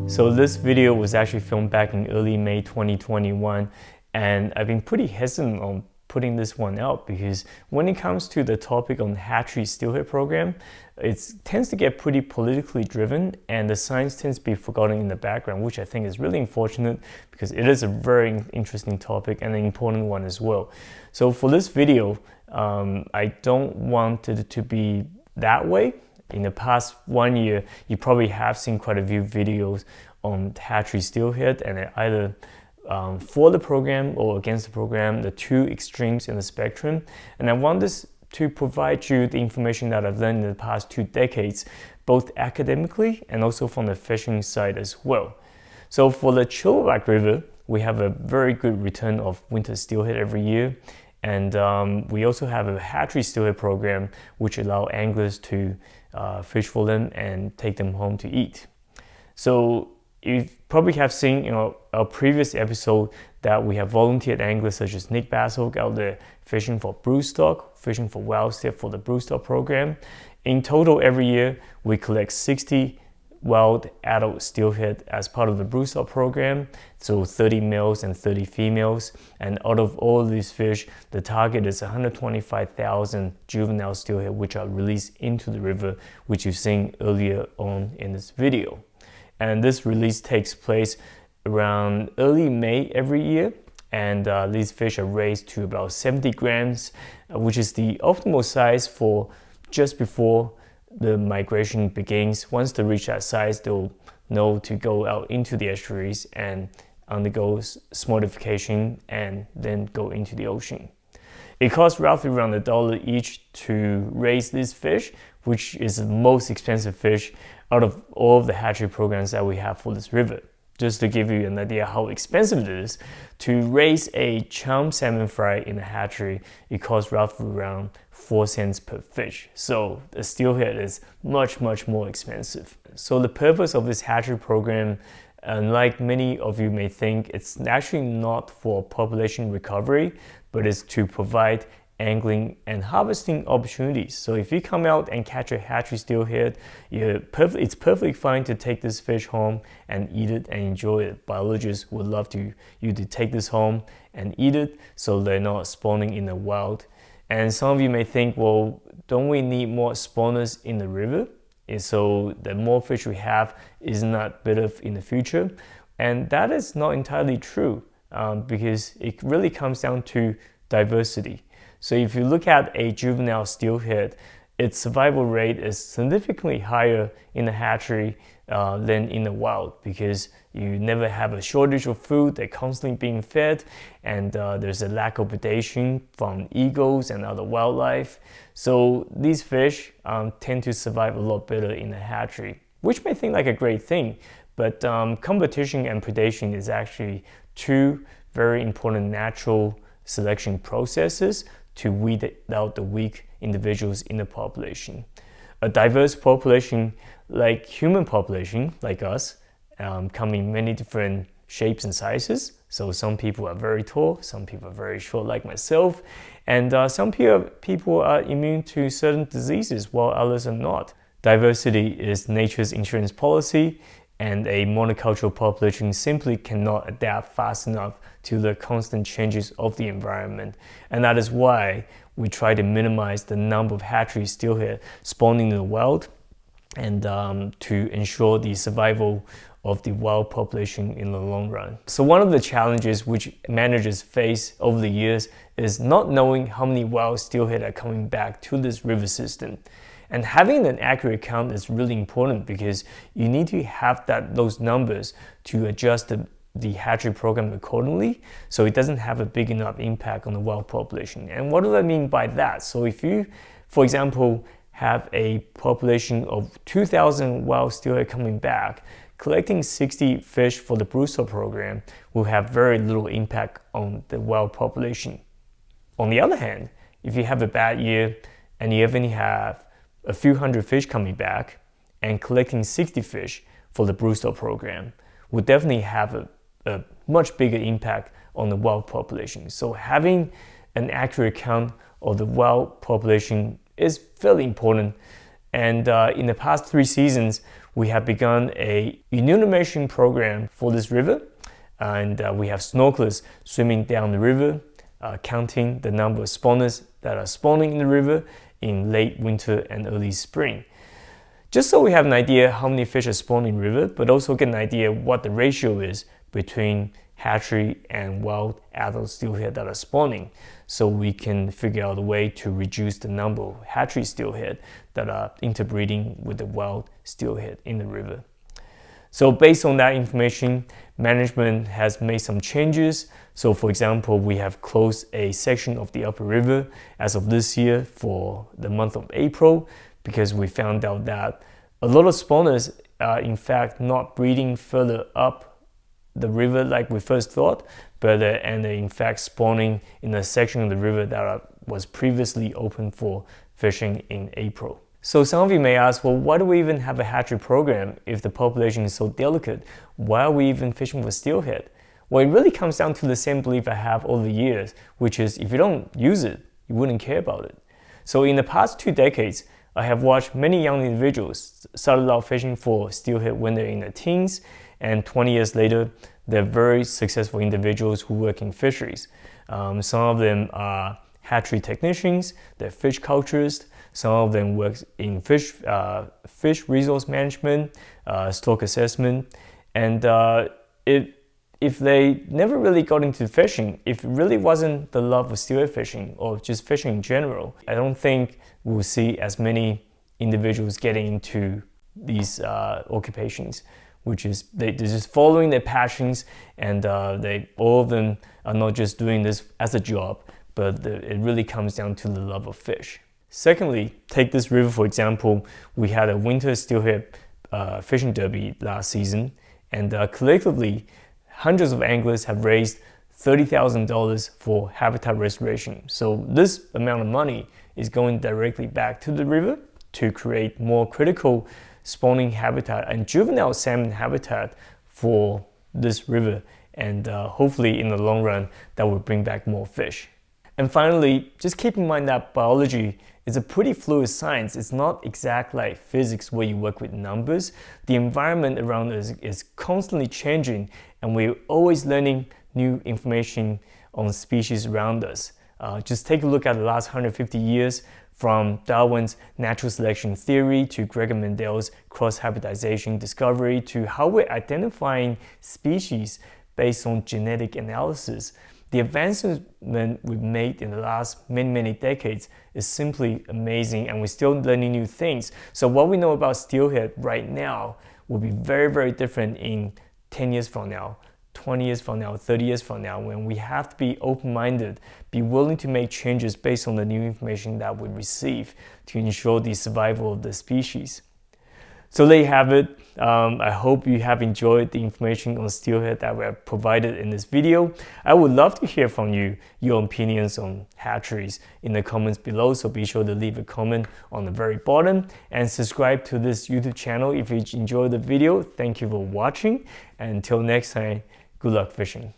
So this video was actually filmed back in early May 2021, and I've been pretty hesitant on putting this one out because when it comes to the topic on hatchery steelhead program, it tends to get pretty politically driven and the science tends to be forgotten in the background, which I think is really unfortunate because it is a very interesting topic and an important one as well. So for this video, I don't want it to be that way. In the past 1 year, you probably have seen quite a few videos on hatchery steelhead, and either for the program or against the program, the two extremes in the spectrum. And I want this to provide you the information that I've learned in the past 2 decades, both academically and also from the fishing side as well. So for the Chilliwack River, we have a very good return of winter steelhead every year. And we also have a hatchery steelhead program which allow anglers to fish for them and take them home to eat. So you probably have seen in our previous episode that we have volunteered anglers such as Nick Bassel out there fishing for broodstock, fishing for wild step for the broodstock program. In total, every year we collect 60 wild adult steelhead as part of the broodstock program, so 30 males and 30 females. And out of all of these fish, the target is 125,000 juvenile steelhead which are released into the river, which you've seen earlier on in this video. And this release takes place around early May every year, and these fish are raised to about 70 grams, which is the optimal size for just before the migration begins. Once they reach that size, they'll know to go out into the estuaries and undergo smoltification and then go into the ocean. It costs roughly around $1 each to raise this fish, which is the most expensive fish out of all of the hatchery programs that we have for this river. Just to give you an idea how expensive it is, to raise a chum salmon fry in a hatchery, it costs roughly around 4 cents per fish. So the steelhead is much more expensive. So the purpose of this hatchery program, unlike many of you may think, it's actually not for population recovery, but it's to provide angling and harvesting opportunities. So if you come out and catch a hatchery steelhead, it's perfectly fine to take this fish home and eat it and enjoy it. Biologists would love you to take this home and eat it so they're not spawning in the wild. And some of you may think, well, don't we need more spawners in the river? And so the more fish we have is not better in the future. And that is not entirely true because it really comes down to diversity. So if you look at a juvenile steelhead, its survival rate is significantly higher in the hatchery than in the wild because you never have a shortage of food, they're constantly being fed, and there's a lack of predation from eagles and other wildlife. So these fish tend to survive a lot better in the hatchery, which may seem like a great thing, but competition and predation is actually two very important natural selection processes to weed out the weak individuals in the population. A diverse population, like human population, like us, come in many different shapes and sizes. So some people are very tall, some people are very short like myself, and some people are immune to certain diseases while others are not. Diversity is nature's insurance policy, and a monocultural population simply cannot adapt fast enough to the constant changes of the environment. And that is why we try to minimize the number of hatchery steelhead spawning in the wild and to ensure the survival of the wild population in the long run. So one of the challenges which managers face over the years is not knowing how many wild steelhead are coming back to this river system. And having an accurate count is really important because you need to have those numbers to adjust the hatchery program accordingly so it doesn't have a big enough impact on the wild population. And what do I mean by that? So if you, for example, have a population of 2,000 wild steelhead coming back, collecting 60 fish for the broodstock program will have very little impact on the wild population. On the other hand, if you have a bad year and you only have a few hundred fish coming back, and collecting 60 fish for the broodstock program will definitely have a much bigger impact on the wild population. So having an accurate count of the wild population is fairly important. And in the past 3 seasons, we have begun a enumeration program for this river. And we have snorkelers swimming down the river, counting the number of spawners that are spawning in the river in late winter and early spring. Just so we have an idea how many fish are spawning in the river, but also get an idea what the ratio is between hatchery and wild adult steelhead that are spawning, so we can figure out a way to reduce the number of hatchery steelhead that are interbreeding with the wild steelhead in the river. So based on that information, management has made some changes. So for example, we have closed a section of the upper river as of this year for the month of April because we found out that a lot of spawners are in fact not breeding further up the river like we first thought, but and they're in fact spawning in a section of the river that was previously open for fishing in April. So some of you may ask, well, why do we even have a hatchery program if the population is so delicate? Why are we even fishing for steelhead? Well, it really comes down to the same belief I have over the years, which is if you don't use it, you wouldn't care about it. So in the past 2 decades, I have watched many young individuals started out fishing for steelhead when they're in their teens, and 20 years later, they're very successful individuals who work in fisheries. Some of them are hatchery technicians, they're fish culturists, some of them work in fish resource management, stock assessment, and if they never really got into fishing, if it really wasn't the love of steelhead fishing or just fishing in general, I don't think we'll see as many individuals getting into these occupations, which is they're just following their passions, and all of them are not just doing this as a job, but it really comes down to the love of fish. Secondly, take this river for example. We had a winter steelhead fishing derby last season, and collectively, hundreds of anglers have raised $30,000 for habitat restoration. So this amount of money is going directly back to the river to create more critical spawning habitat and juvenile salmon habitat for this river, and hopefully in the long run that will bring back more fish. And finally, just keep in mind that biology is a pretty fluid science. It's not exact like physics where you work with numbers. The environment around us is constantly changing, and we're always learning new information on species around us. Just take a look at the last 150 years from Darwin's natural selection theory to Gregor Mendel's cross-hybridization discovery to how we're identifying species based on genetic analysis. The advancement we've made in the last many decades is simply amazing, and we're still learning new things. So what we know about steelhead right now will be very different in 10 years from now, 20 years from now, 30 years from now, when we have to be open-minded, be willing to make changes based on the new information that we receive to ensure the survival of the species. So there you have it. I hope you have enjoyed the information on steelhead that we have provided in this video. I would love to hear from you, your opinions on hatcheries in the comments below, so be sure to leave a comment on the very bottom and subscribe to this YouTube channel if you enjoyed the video. Thank you for watching, and until next time, good luck fishing.